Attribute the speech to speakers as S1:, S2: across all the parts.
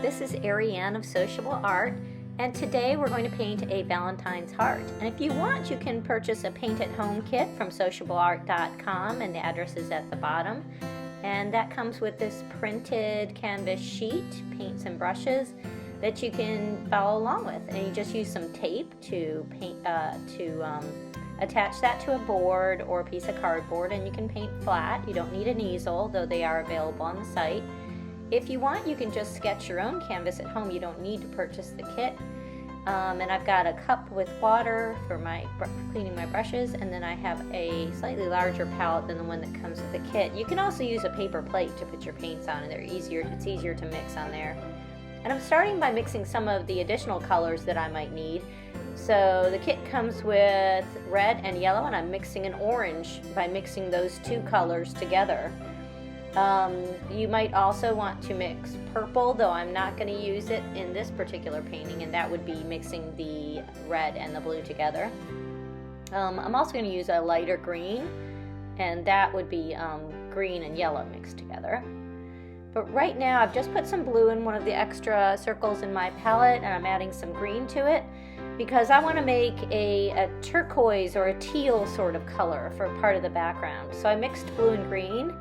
S1: This is Ariane of Sociable Art, and today we're going to paint a Valentine's heart. And if you want, you can purchase a paint at home kit from sociableart.com, and the address is at the bottom. And that comes with this printed canvas sheet, paints and brushes that you can follow along with. And you just use some tape to attach that to a board or a piece of cardboard, and you can paint flat. You don't need an easel, though they are available on the site. If you want, you can just sketch your own canvas at home. You don't need to purchase the kit. And I've got a cup with water for cleaning my brushes, and then I have a slightly larger palette than the one that comes with the kit. You can also use a paper plate to put your paints on, and it's easier to mix on there. And I'm starting by mixing some of the additional colors that I might need. So the kit comes with red and yellow, and I'm mixing an orange by mixing those two colors together. You might also want to mix purple, though I'm not going to use it in this particular painting, and that would be mixing the red and the blue together. I'm also going to use a lighter green, and that would be green and yellow mixed together. But right now I've just put some blue in one of the extra circles in my palette, and I'm adding some green to it because I want to make a turquoise or a teal sort of color for part of the background. So I mixed blue and green,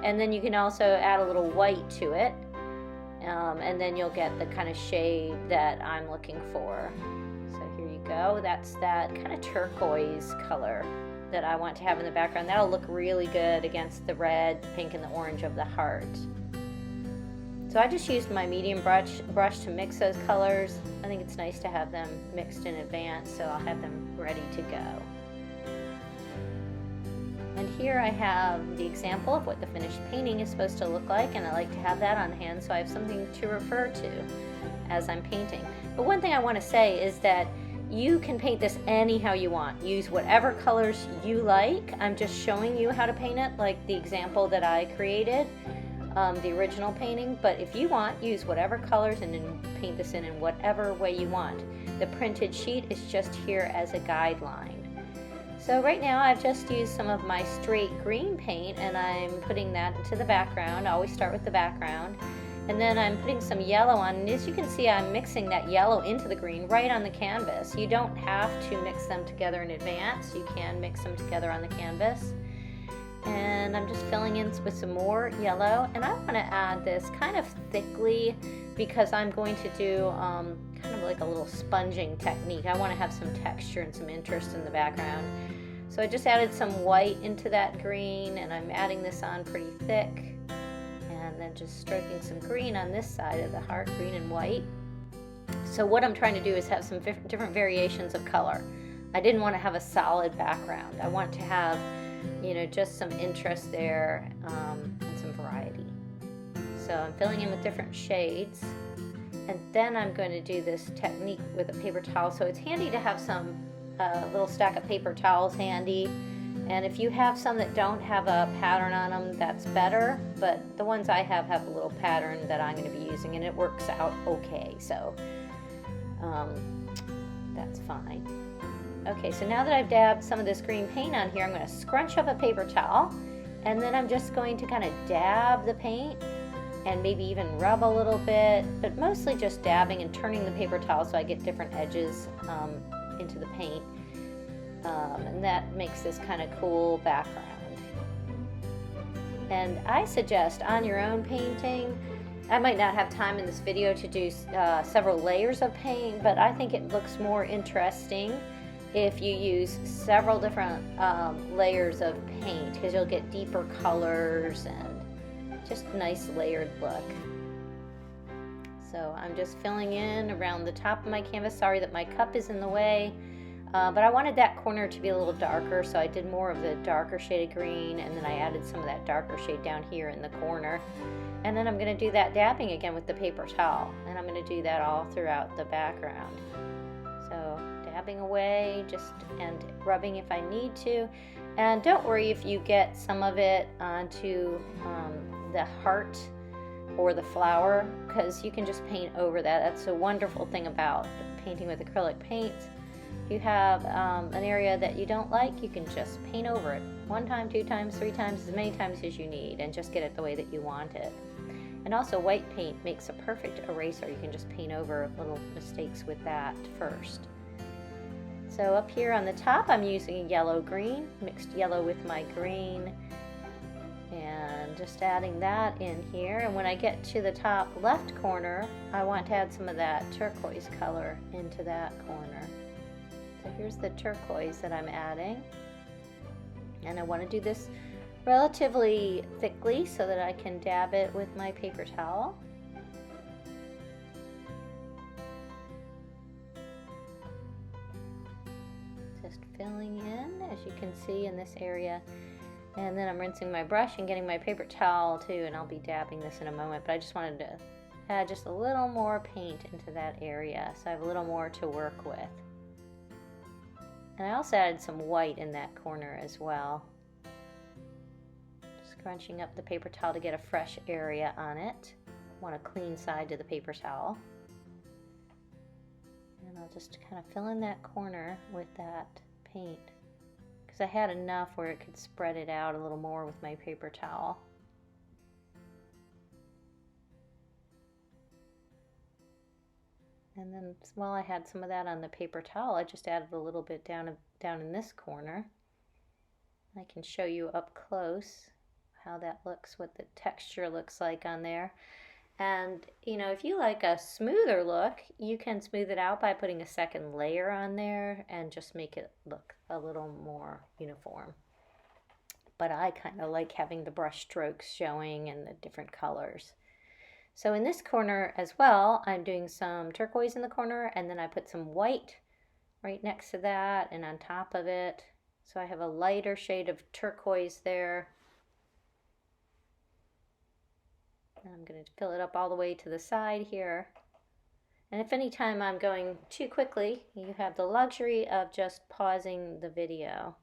S1: and then you can also add a little white to it, and then you'll get the kind of shade that I'm looking for. So here you go. That's that kind of turquoise color that I want to have in the background. That'll look really good against the red, the pink, and the orange of the heart. So I just used my medium brush to mix those colors. I think it's nice to have them mixed in advance, so I'll have them ready to go. And here I have the example of what the finished painting is supposed to look like, and I like to have that on hand so I have something to refer to as I'm painting. But one thing I want to say is that you can paint this anyhow you want. Use whatever colors you like. I'm just showing you how to paint it, like the example that I created, the original painting. But if you want, use whatever colors and then paint this in whatever way you want. The printed sheet is just here as a guideline. So right now I've just used some of my straight green paint, and I'm putting that into the background. I always start with the background. And then I'm putting some yellow on, and as you can see, I'm mixing that yellow into the green right on the canvas. You don't have to mix them together in advance. You can mix them together on the canvas. And I'm just filling in with some more yellow, and I want to add this kind of thickly because I'm going to do kind of like a little sponging technique. I want to have some texture and some interest in the background. So I just added some white into that green, and I'm adding this on pretty thick, and then just stroking some green on this side of the heart, green and white. So what I'm trying to do is have some different variations of color. I didn't want to have a solid background. I want to have, just some interest there, and some variety. So I'm filling in with different shades, and then I'm going to do this technique with a paper towel. So it's handy to have some little stack of paper towels handy, and if you have some that don't have a pattern on them, that's better, but the ones I have a little pattern that I'm going to be using, and it works out okay, so that's fine. Okay, so now that I've dabbed some of this green paint on here, I'm going to scrunch up a paper towel, and then I'm just going to kind of dab the paint and maybe even rub a little bit, but mostly just dabbing and turning the paper towel so I get different edges into the paint, and that makes this kind of cool background. And I suggest on your own painting, I might not have time in this video to do several layers of paint, but I think it looks more interesting if you use several different layers of paint, because you'll get deeper colors and just a nice layered look. So I'm just filling in around the top of my canvas. Sorry that my cup is in the way, but I wanted that corner to be a little darker, so I did more of the darker shaded green, and then I added some of that darker shade down here in the corner. And then I'm going to do that dabbing again with the paper towel, and I'm going to do that all throughout the background. So dabbing away, and rubbing if I need to. And don't worry if you get some of it onto the heart or the flower, because you can just paint over that. That's a wonderful thing about painting with acrylic paints. If you have an area that you don't like, you can just paint over it 1 time, 2 times, 3 times, as many times as you need, and just get it the way that you want it. And also white paint makes a perfect eraser. You can just paint over little mistakes with that first. So up here on the top, I'm using a yellow-green, mixed yellow with my green, and just adding that in here. And when I get to the top left corner, I want to add some of that turquoise color into that corner. So here's the turquoise that I'm adding. And I want to do this relatively thickly so that I can dab it with my paper towel. Just filling in, as you can see in this area. And then I'm rinsing my brush and getting my paper towel too, and I'll be dabbing this in a moment, but I just wanted to add just a little more paint into that area so I have a little more to work with. And I also added some white in that corner as well. Scrunching up the paper towel to get a fresh area on it. Want a clean side to the paper towel. And I'll just kind of fill in that corner with that paint, because I had enough where it could spread it out a little more with my paper towel. And then while I had some of that on the paper towel, I just added a little bit down in this corner. I can show you up close how that looks, what the texture looks like on there. And you know, if you like a smoother look, you can smooth it out by putting a second layer on there and just make it look a little more uniform. But I kind of like having the brush strokes showing and the different colors. So in this corner as well, I'm doing some turquoise in the corner, and then I put some white right next to that and on top of it. So I have a lighter shade of turquoise there. And I'm going to fill it up all the way to the side here. And if any time I'm going too quickly, you have the luxury of just pausing the video.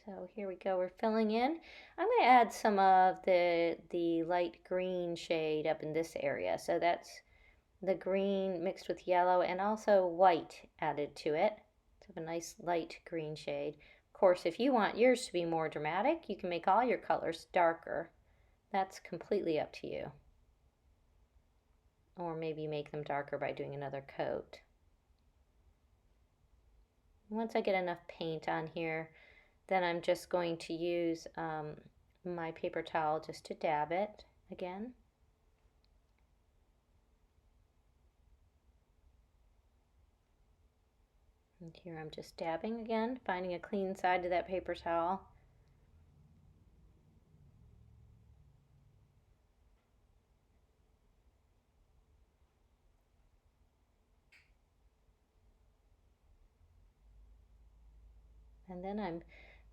S1: So here we go, we're filling in. I'm going to add some of the light green shade up in this area. So that's the green mixed with yellow and also white added to it. So a nice light green shade. Of course, if you want yours to be more dramatic, you can make all your colors darker. That's completely up to you. Or maybe make them darker by doing another coat. Once I get enough paint on here, then I'm just going to use my paper towel just to dab it again. And here I'm just dabbing again, finding a clean side to that paper towel. And then I'm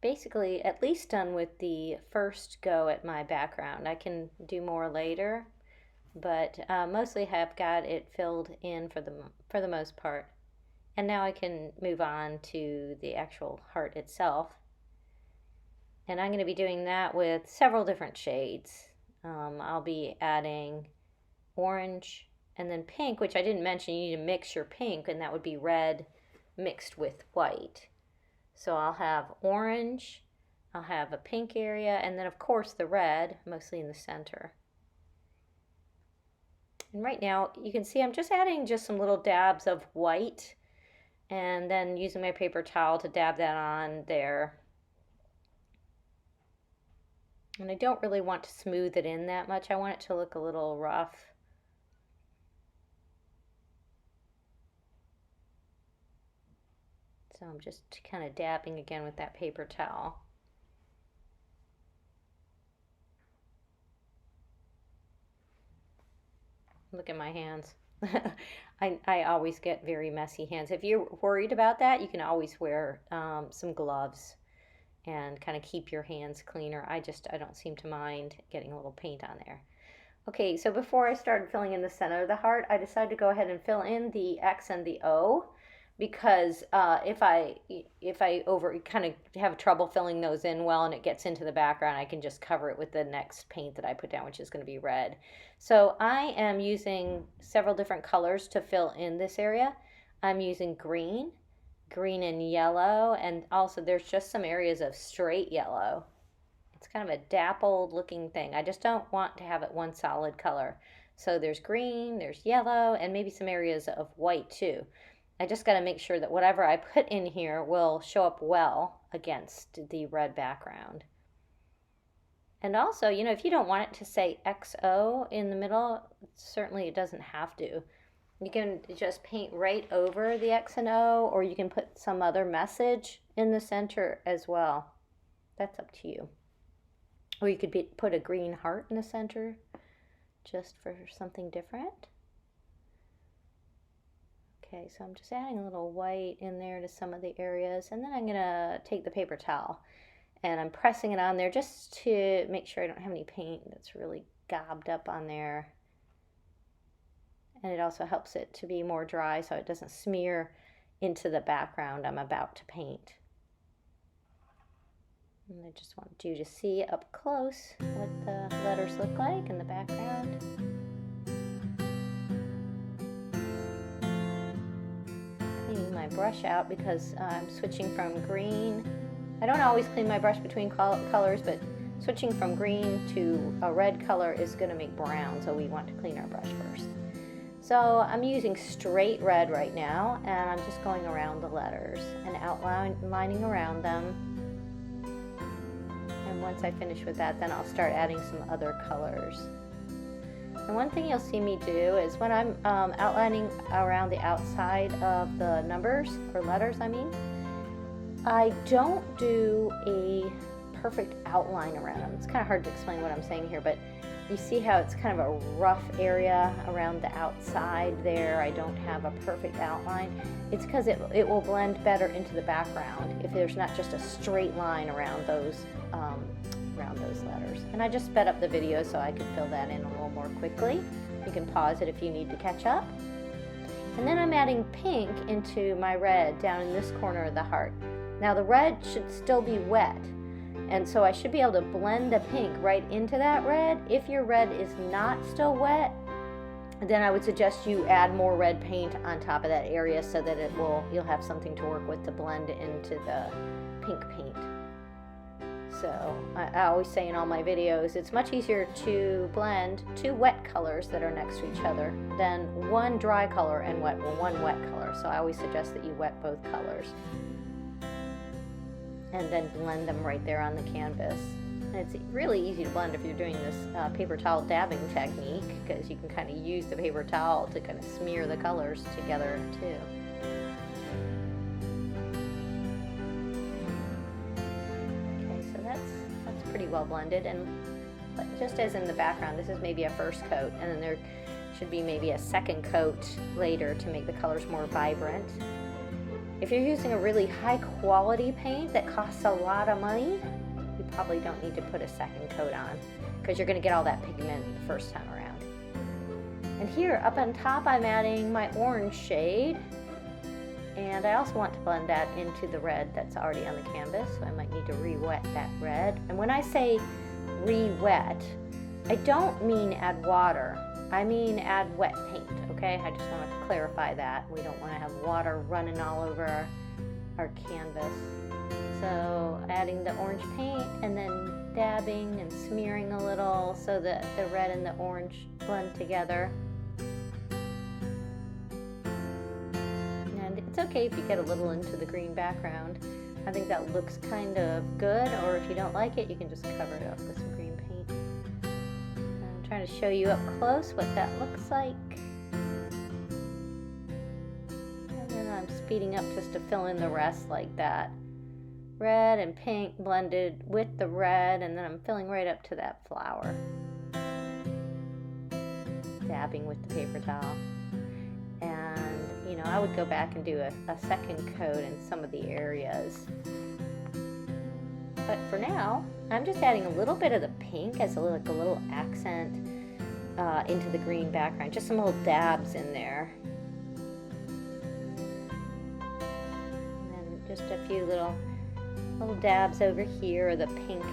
S1: basically at least done with the first go at my background. I can do more later, but mostly have got it filled in for the most part. And now I can move on to the actual heart itself. And I'm going to be doing that with several different shades. I'll be adding orange and then pink, which I didn't mention. You need to mix your pink, and that would be red mixed with white. So I'll have orange, I'll have a pink area, and then of course the red, mostly in the center. And right now you can see I'm just adding just some little dabs of white, and then using my paper towel to dab that on there. And I don't really want to smooth it in that much. I want it to look a little rough. So I'm just kind of dabbing again with that paper towel. Look at my hands. I always get very messy hands. If you're worried about that, you can always wear some gloves and kind of keep your hands cleaner. I don't seem to mind getting a little paint on there. Okay, so before I started filling in the center of the heart, I decided to go ahead and fill in the X and the O, because if I kind of have trouble filling those in well and it gets into the background, I can just cover it with the next paint that I put down, which is going to be red. So I am using several different colors to fill in this area. I'm using green, green and yellow, and also there's just some areas of straight yellow. It's kind of a dappled looking thing. I just don't want to have it one solid color. So there's green, there's yellow, and maybe some areas of white too. I just got to make sure that whatever I put in here will show up well against the red background. And also, you know, if you don't want it to say XO in the middle, certainly it doesn't have to. You can just paint right over the X and O, or you can put some other message in the center as well. That's up to you. Or you could put a green heart in the center just for something different. Okay, so I'm just adding a little white in there to some of the areas, and then I'm gonna take the paper towel and I'm pressing it on there just to make sure I don't have any paint that's really gobbed up on there. And it also helps it to be more dry so it doesn't smear into the background I'm about to paint. And I just want you to see up close what the letters look like in the background. Cleaning my brush out because I'm switching from green. I don't always clean my brush between colors, but switching from green to a red color is going to make brown, so we want to clean our brush first. So I'm using straight red right now, and I'm just going around the letters and outlining around them. And once I finish with that, then I'll start adding some other colors. And one thing you'll see me do is when I'm outlining around the outside of the numbers, or letters I mean, I don't do a perfect outline around them. It's kind of hard to explain what I'm saying here, but you see how it's kind of a rough area around the outside there. I don't have a perfect outline. It's because it will blend better into the background if there's not just a straight line around those letters. And I just sped up the video so I could fill that in a little more quickly. You can pause it if you need to catch up. And then I'm adding pink into my red down in this corner of the heart. Now the red should still be wet, and so I should be able to blend the pink right into that red. If your red is not still wet, then I would suggest you add more red paint on top of that area so that you'll have something to work with to blend into the pink paint. So I always say in all my videos, it's much easier to blend two wet colors that are next to each other than one dry color and one wet color. So I always suggest that you wet both colors and then blend them right there on the canvas. And it's really easy to blend if you're doing this paper towel dabbing technique, because you can kind of use the paper towel to kind of smear the colors together too. Okay, so that's pretty well blended, and just as in the background, this is maybe a first coat, and then there should be maybe a second coat later to make the colors more vibrant. If you're using a really high quality paint that costs a lot of money, you probably don't need to put a second coat on, because you're going to get all that pigment the first time around. And here up on top I'm adding my orange shade, and I also want to blend that into the red that's already on the canvas, so I might need to re-wet that red. And when I say re-wet, I don't mean add water, I mean add wet paint. Okay, I just want to clarify that. We don't want to have water running all over our canvas. So adding the orange paint and then dabbing and smearing a little so that the red and the orange blend together. And it's okay if you get a little into the green background. I think that looks kind of good, or if you don't like it, you can just cover it up with some green paint. I'm trying to show you up close what that looks like. Speeding up just to fill in the rest like that. Red and pink blended with the red, and then I'm filling right up to that flower. Dabbing with the paper towel. And, you know, I would go back and do a second coat in some of the areas. But for now, I'm just adding a little bit of the pink as a little accent into the green background. Just some little dabs in there. Just a few little dabs over here of the pink.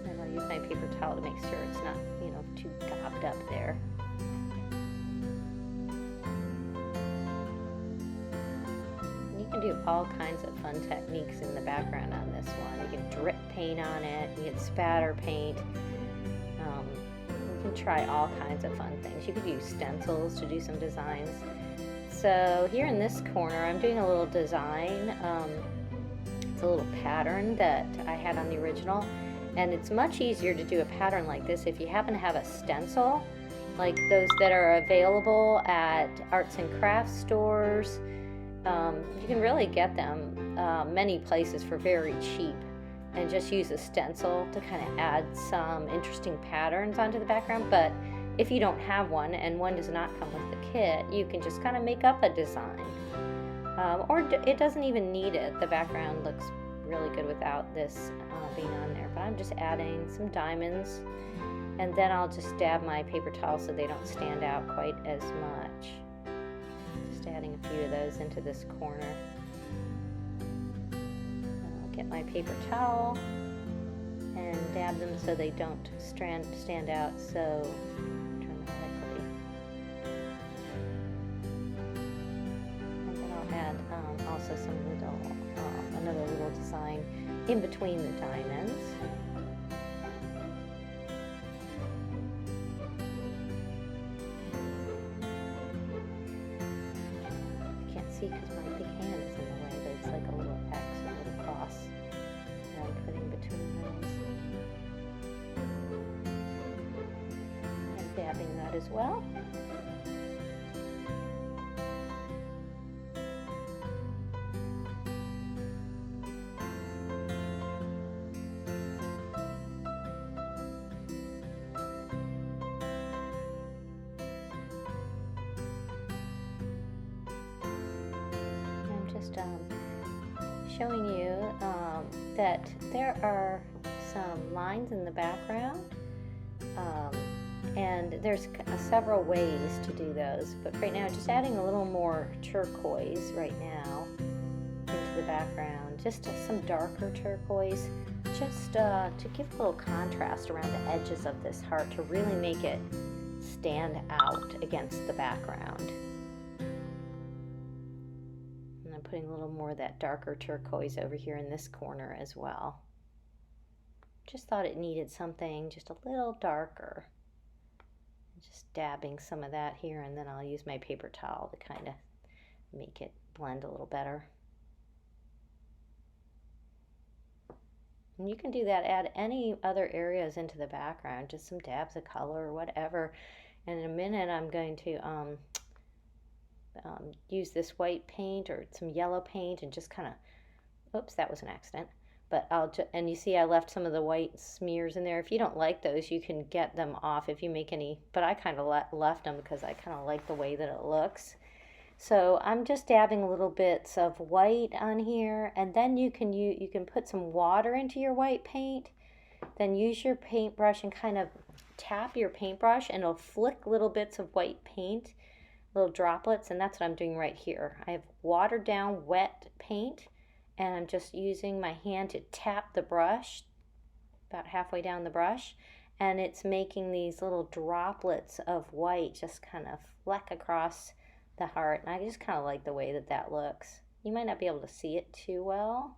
S1: And I'll use my paper towel to make sure it's not, too gobbed up there. do all kinds of fun techniques in the background on this one. You can drip paint on it, you can spatter paint. You can try all kinds of fun things. You could use stencils to do some designs. So here in this corner, I'm doing a little design. It's a little pattern that I had on the original, and it's much easier to do a pattern like this if you happen to have a stencil, like those that are available at arts and crafts stores. You can really get them many places for very cheap, and just use a stencil to kind of add some interesting patterns onto the background. But if you don't have one, and one does not come with the kit, you can just kind of make up a design. Or it doesn't even need it. The background looks really good without this being on there. But I'm just adding some diamonds, and then I'll just dab my paper towel so they don't stand out quite as much. Just adding a few of those into this corner. I'll get my paper towel and dab them so they don't stand out so dramatically. And then I'll add also some another little design in between the diamonds. I can't see because my big hand is in the way, but it's like a little X, a little cross that I'm putting between those. And dabbing that as well. Showing you that there are some lines in the background, and there's several ways to do those, but right now just adding a little more turquoise right now into the background, just some darker turquoise, just to give a little contrast around the edges of this heart to really make it stand out against the background. Putting a little more of that darker turquoise over here in this corner as well. Just thought it needed something just a little darker. Just dabbing some of that here, and then I'll use my paper towel to kind of make it blend a little better. And you can do that, add any other areas into the background, just some dabs of color or whatever. And in a minute I'm going to use this white paint or some yellow paint and just kind of, oops, that was an accident. But and you see I left some of the white smears in there. If you don't like those, you can get them off if you make any, but I kind of left them because I kind of like the way that it looks. So I'm just dabbing little bits of white on here, and then you can put some water into your white paint, then use your paintbrush and kind of tap your paintbrush, and it'll flick little bits of white paint, little droplets, and that's what I'm doing right here. I have watered down wet paint, and I'm just using my hand to tap the brush about halfway down the brush, and it's making these little droplets of white just kind of fleck across the heart, and I just kind of like the way that that looks. You might not be able to see it too well,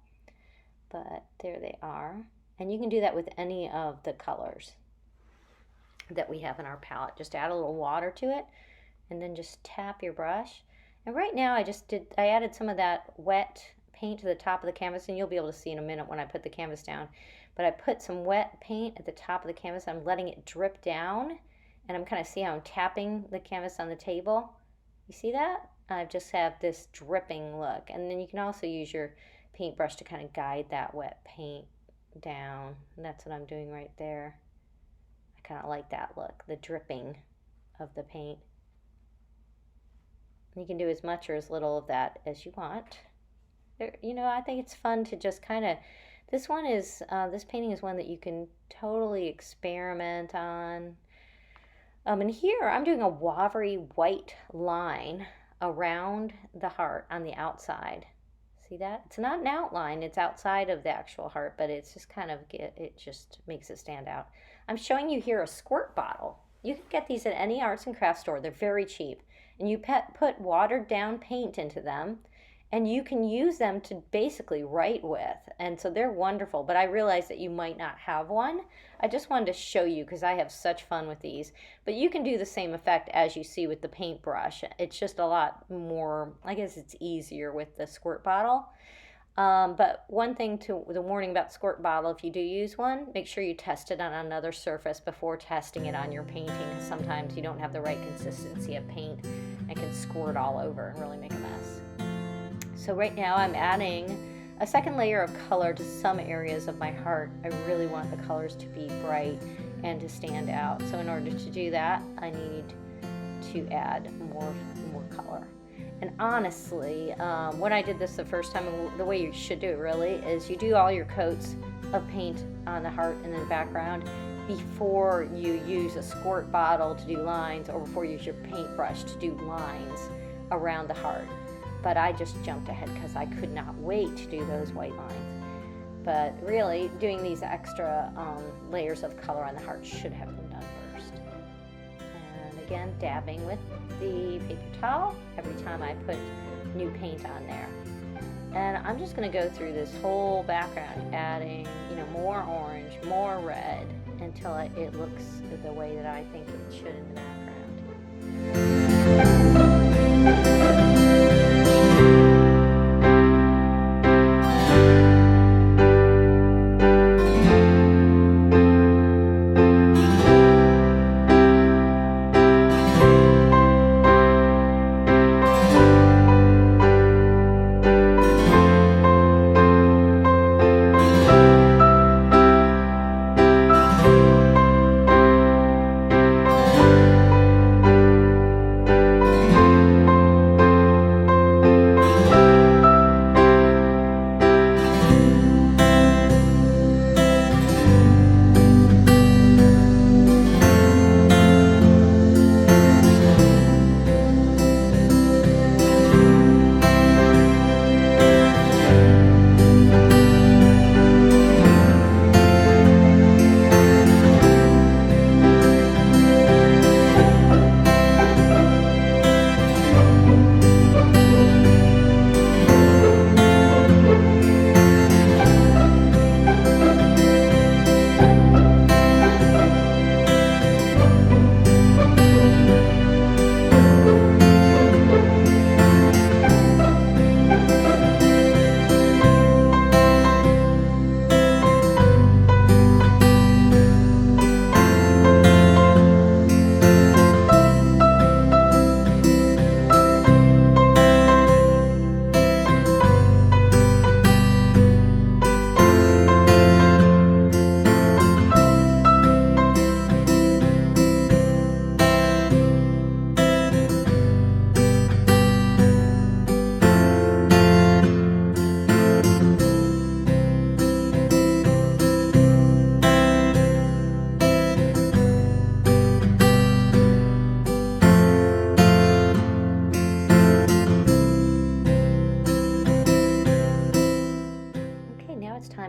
S1: but there they are. And you can do that with any of the colors that we have in our palette. Just add a little water to it, and then just tap your brush. And right now I added some of that wet paint to the top of the canvas, and you'll be able to see in a minute when I put the canvas down. But I put some wet paint at the top of the canvas. I'm letting it drip down, and I'm kind of see how I'm tapping the canvas on the table. You see that? I just have this dripping look. And then you can also use your paintbrush to kind of guide that wet paint down. And that's what I'm doing right there. I kind of like that look, the dripping of the paint. You can do as much or as little of that as you want. I think it's fun to just kind of, this painting is one that you can totally experiment on. And here I'm doing a watery white line around the heart on the outside. See that? It's not an outline, it's outside of the actual heart, but it's just kind of, it just makes it stand out. I'm showing you here a squirt bottle. You can get these at any arts and crafts store. They're very cheap. And you put watered down paint into them, and you can use them to basically write with. And so they're wonderful, but I realize that you might not have one. I just wanted to show you because I have such fun with these. But you can do the same effect as you see with the paintbrush. It's just a lot more, I guess it's easier with the squirt bottle. But one thing to the warning about squirt bottle, if you do use one, make sure you test it on another surface before testing it on your painting. Sometimes you don't have the right consistency of paint and can squirt all over and really make a mess. So right now I'm adding a second layer of color to some areas of my heart. I really want the colors to be bright and to stand out. So in order to do that, I need to add more color. And honestly, when I did this the first time, the way you should do it really is you do all your coats of paint on the heart and in the background before you use a squirt bottle to do lines, or before you use your paintbrush to do lines around the heart. But I just jumped ahead because I could not wait to do those white lines. But really, doing these extra layers of color on the heart should have been done first. And again, dabbing with the paper towel every time I put new paint on there. And I'm just going to go through this whole background, adding, more orange, more red, until it looks the way that I think it should in the background.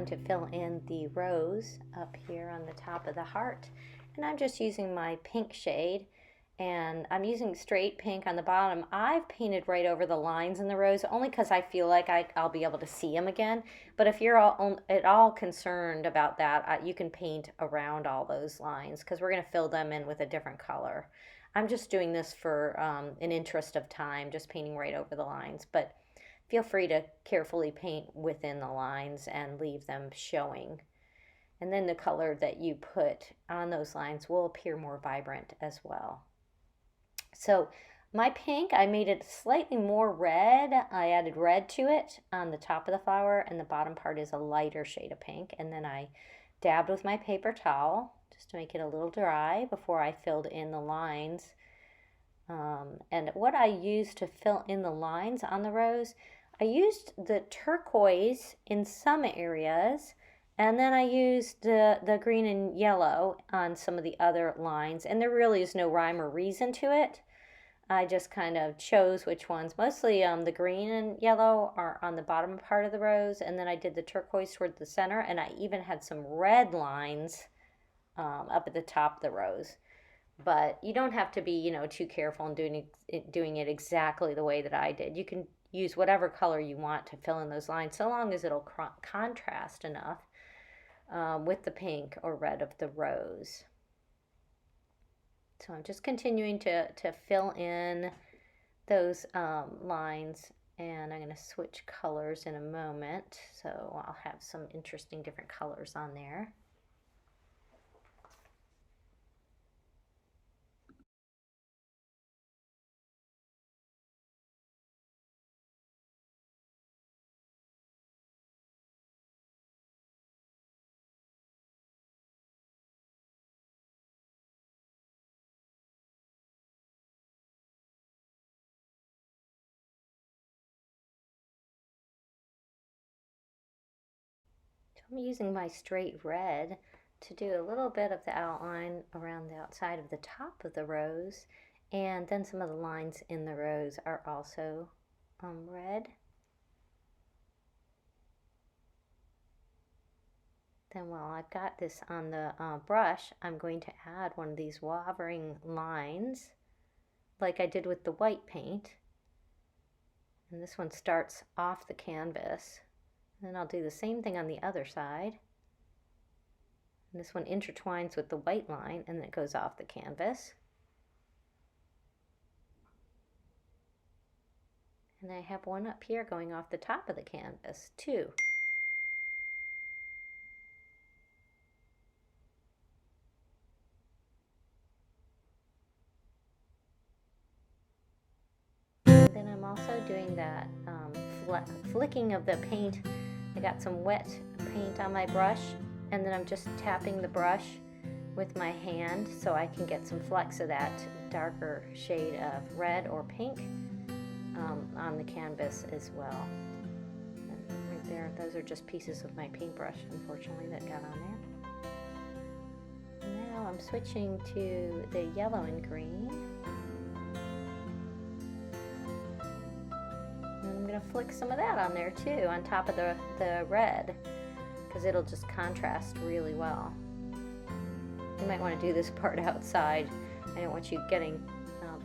S1: To fill in the rose up here on the top of the heart, and I'm just using my pink shade, and I'm using straight pink on the bottom. I've painted right over the lines in the rose only because I feel like I'll be able to see them again, but if you're at all concerned about that, you can paint around all those lines because we're going to fill them in with a different color. I'm just doing this for an interest of time, just painting right over the lines, but feel free to carefully paint within the lines and leave them showing. And then the color that you put on those lines will appear more vibrant as well. So my pink, I made it slightly more red. I added red to it on the top of the flower, and the bottom part is a lighter shade of pink. And then I dabbed with my paper towel just to make it a little dry before I filled in the lines. And what I used to fill in the lines on the rose, I used the turquoise in some areas, and then I used the green and yellow on some of the other lines, and there really is no rhyme or reason to it. I just kind of chose which ones. Mostly the green and yellow are on the bottom part of the rose, and then I did the turquoise toward the center, and I even had some red lines up at the top of the rose. But you don't have to be, too careful in doing it exactly the way that I did. You use whatever color you want to fill in those lines, so long as it'll contrast enough with the pink or red of the rose. So I'm just continuing to fill in those lines, and I'm going to switch colors in a moment, so I'll have some interesting different colors on there. I'm using my straight red to do a little bit of the outline around the outside of the top of the rose, and then some of the lines in the rose are also red. Then while I've got this on the brush, I'm going to add one of these wavering lines like I did with the white paint. And this one starts off the canvas. And then I'll do the same thing on the other side. And this one intertwines with the white line and then it goes off the canvas. And I have one up here going off the top of the canvas too. And then I'm also doing that flicking of the paint. I got some wet paint on my brush, and then I'm just tapping the brush with my hand so I can get some flecks of that darker shade of red or pink on the canvas as well. And right there, those are just pieces of my paintbrush, unfortunately, that got on there. Now I'm switching to the yellow and green. I'm going to flick some of that on there too, on top of the red, because it'll just contrast really well. You might want to do this part outside. I don't want you getting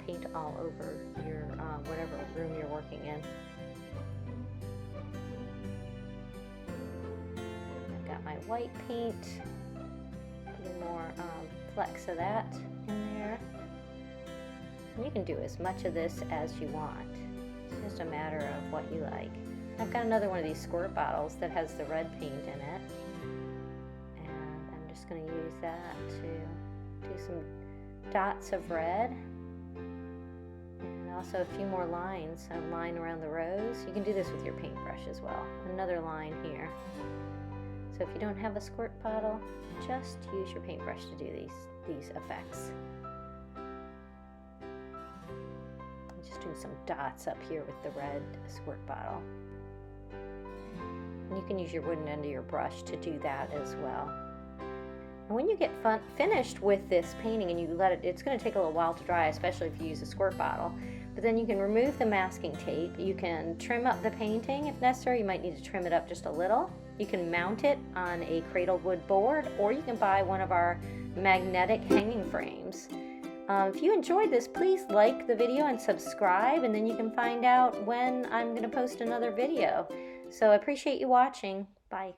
S1: paint all over your whatever room you're working in. I've got my white paint, putting more flecks of that in there. And you can do as much of this as you want. It's just a matter of what you like. I've got another one of these squirt bottles that has the red paint in it, and I'm just going to use that to do some dots of red, and also a few more lines, a line around the rose. You can do this with your paintbrush as well. Another line here. So if you don't have a squirt bottle, just use your paintbrush to do these effects. Doing some dots up here with the red squirt bottle. And you can use your wooden end of your brush to do that as well. And when you get finished with this painting and you let it, it's going to take a little while to dry, especially if you use a squirt bottle, but then you can remove the masking tape. You can trim up the painting if necessary. You might need to trim it up just a little. You can mount it on a cradle wood board, or you can buy one of our magnetic hanging frames. If you enjoyed this, please like the video and subscribe, and then you can find out when I'm going to post another video. So I appreciate you watching. Bye.